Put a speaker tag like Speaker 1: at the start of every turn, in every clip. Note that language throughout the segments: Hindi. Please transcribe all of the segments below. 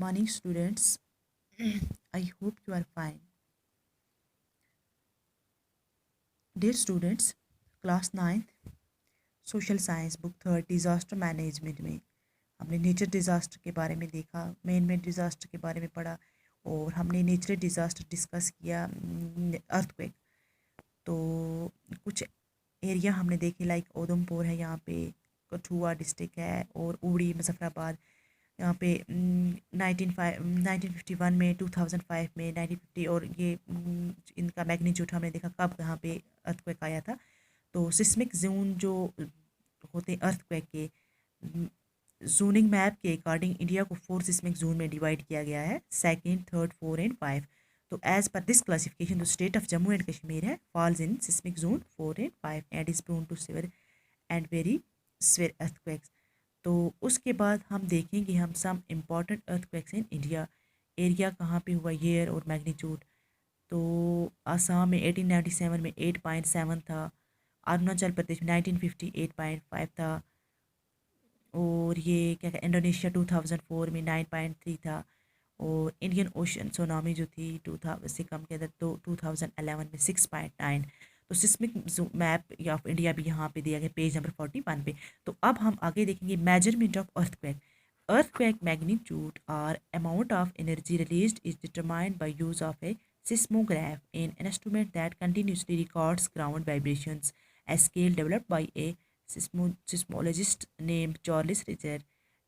Speaker 1: morning, students. I hope you are fine. Dear students, class 9th social science book 3rd disaster management में हमने नेचर डिज़ास्टर के बारे में देखा, मैन डिज़ास्टर के बारे में पढ़ा और हमने नेचुरल डिज़ास्टर डिस्कस किया, अर्थक्वेक। तो कुछ एरिया हमने देखे लाइक उधमपुर है, यहाँ पे कठुआ डिस्ट्रिक्ट है और उड़ी मुजफ्फराबाद यहाँ पे 1951 में, 2005 में, 1950 और ये इनका मैग्नीट्यूड हमने देखा कब कहाँ पे अर्थक्वेक आया था। तो सिस्मिक जोन जो होते हैं अर्थक्वेक के, जोनिंग मैप के अकॉर्डिंग इंडिया को 4 सिस्मिक जोन में डिवाइड किया गया है, सेकंड, थर्ड, 4 एंड 5। तो एज पर this classification the state of Jammu and Kashmir है falls in seismic zone 4 and 5 and is prone to severe and very severe earthquakes. तो उसके बाद हम देखेंगे हम some important earthquakes in India. Area कहाँ पे हुआ, ईयर और मैग्नीट्यूड। तो आसाम में 1897 में 8.7 था, अरुणाचल प्रदेश में 1950 8.5 था, और ये क्या कहते इंडोनेशिया 2004 में 9.3 था, और इंडियन ओशन सोनामी जो थी 2000 से कम के अंदर तो 2011 में 6.9। तो सिस्मिक मैप ऑफ इंडिया भी यहाँ पे दिया गया पेज नंबर 41 पे। तो अब हम आगे देखेंगे measurement of earthquake. Earthquake magnitude or amount of energy released is determined by use of a seismograph, an instrument that continuously records ground vibrations. A scale developed by a seismologist named Charles Richter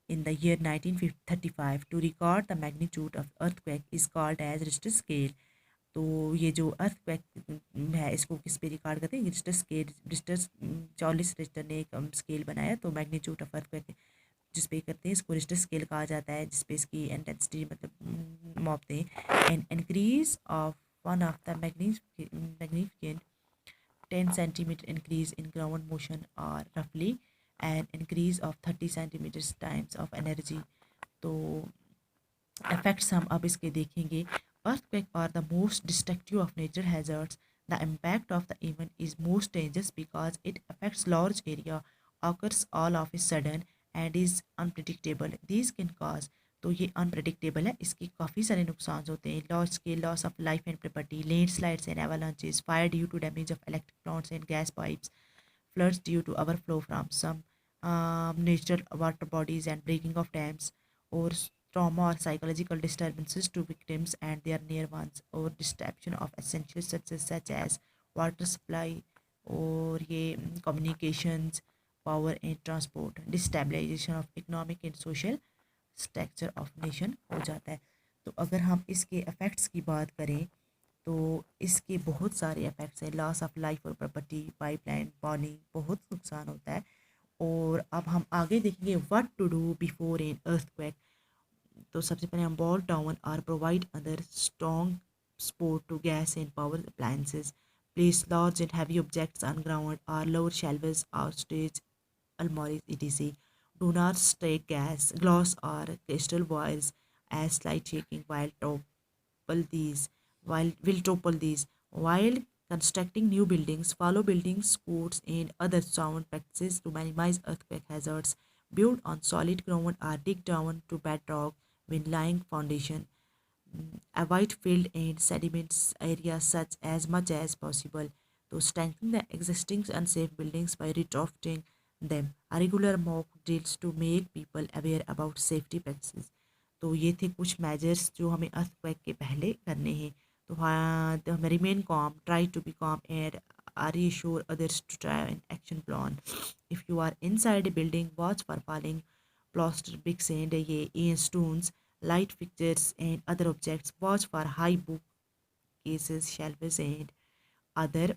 Speaker 1: in the year 1935 to record the magnitude of earthquake is called as Richter scale. तो ये जो अर्थक्वेक है इसको किस पे रिकॉर्ड करते हैं, Richter scale. Richter Charles Richter ने एक स्केल बनाया, तो मैग्नीट्यूड ऑफ अर्थक्वेक जिस पे करते हैं इसको रिक्टर स्केल कहा जाता है, जिस पे इसकी इंटेंसिटी मतलब मापते हैं। And increase of one of the magnificent 10 centimeter increase in ground motion or roughly an increase of 30 centimeters times of energy। तो effects हम अब इसके देखेंगे। Earthquake are the most destructive of natural hazards. The impact of the event is most dangerous because it affects large area, occurs all of a sudden and is unpredictable. These can cause, तो ये अनप्रडिक्टेबल है, इसके काफ़ी सारे नुकसान होते हैं। लॉस के loss of life and property, landslides and avalanches, fire due to damage of electric plants and gas pipes, floods due to overflow from some natural water bodies and breaking of dams, or trauma or psychological disturbances to victims and their near ones, or disruption of essential services such as water supply और ये communications, power and transport, destabilization of economic and social structure of nation हो जाता है। तो अगर हम इसके इफ़ेक्ट्स की बात करें तो इसके बहुत सारे इफ़ेक्ट्स हैं। लॉस ऑफ लाइफ और प्रॉपर्टी, पाइपलाइन, पानी, बहुत नुकसान होता है। और अब हम आगे देखेंगे what to do before an earthquake. तो सबसे पहले हम wall town or provide other strong support to gas and power appliances, place large and heavy objects on ground or lower shelves और stage almaris etc. Do not strike glass or crystal wires as slight shaking these will topple these. While constructing new buildings, follow building codes and other sound practices to minimize earthquake hazards. Build on solid ground or dig down to bedrock when laying foundation. Avoid filled and sediments areas such as much as possible. To strengthen the existing unsafe buildings by retrofitting them. A regular mock drills to make people aware about safety practices. तो ये थे कुछ मेजर्स जो हमें अर्थक्वेक के पहले करने हैं। तो हाँ, तो हमें remain calm, try to be calm and are sure others to try an action plan. If you are inside a building, watch for falling plaster bricks and stones, light fixtures and other objects. Watch for high bookcases, shelves and other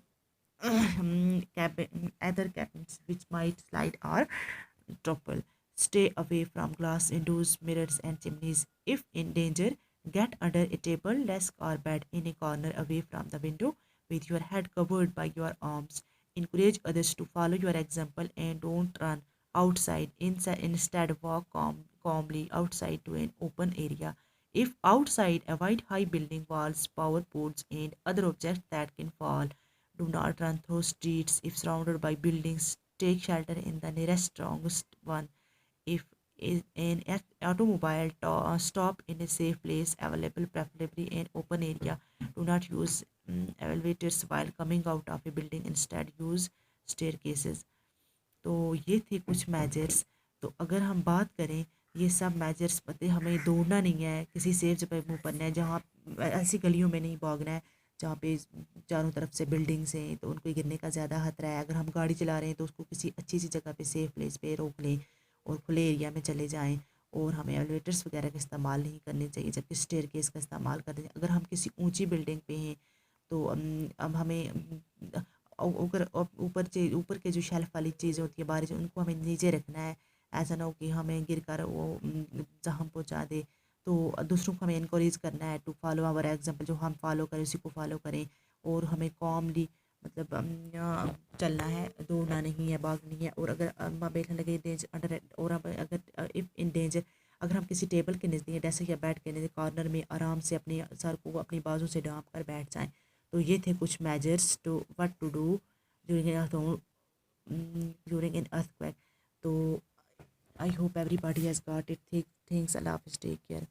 Speaker 1: other cabinets which might slide or topple. Stay away from glass windows, mirrors and chimneys. If in danger, get under a table, desk or bed in a corner away from the window with your head covered by your arms. Encourage others to follow your example and don't run outside. Instead, walk calmly outside to an open area. If outside, avoid high building walls, power poles, and other objects that can fall. Do not run through streets if surrounded by buildings. Take shelter in the nearest strongest one. If an automobile stop in a safe place, available preferably in open area. Do not use elevators while coming out of a building. Instead, use staircases. तो ये थे कुछ मेजर्स। तो अगर हम बात करें, ये सब मेजर्स पते हमें दौड़ना नहीं है, किसी सेफ जगह पे मुँह करना है, जहाँ ऐसी गलियों में नहीं भागना है जहाँ पे चारों तरफ से बिल्डिंग्स हैं, तो उनको गिरने का ज़्यादा खतरा है। अगर हम गाड़ी चला रहे हैं तो उसको किसी अच्छी सी जगह पे सेफ प्लेस पे रोक लें और खुले एरिया में चले जाएं। और हमें एलिवेटर्स वगैरह का इस्तेमाल नहीं करने चाहिए, जबकि स्टेयरकेस का इस्तेमाल करना चाहिए। अगर हम किसी ऊंची बिल्डिंग पे हैं तो अब हमें ऊपर ऊपर के जो शेल्फ वाली चीज़ होती है बारिश, उनको हमें नीचे रखना है। ऐसा ना हो कि हमें गिर कर वो जख्म पहुंचा दे। तो दूसरों को हमें इनक्रेज करना है टू फॉलो आवर एग्जांपल, जो हम फॉलो करें उसी को फॉलो करें। और हमें कॉमली मतलब चलना है, दौड़ना नहीं है, भागनी है। और अगर बैठने लगे डेंजर अंडर, और अगर इफ़ इन डेंजर, अगर हम किसी टेबल के नज़दीक डेस्क या बेड के नज़दीक कॉर्नर में आराम से अपने सर को अपनी बाजू से ढांप कर बैठ जाएं। तो ये थे कुछ measures to what to do during during an earthquake. तो I hope everybody has got it. Things अल्लाह हाफिज़, टेक केयर।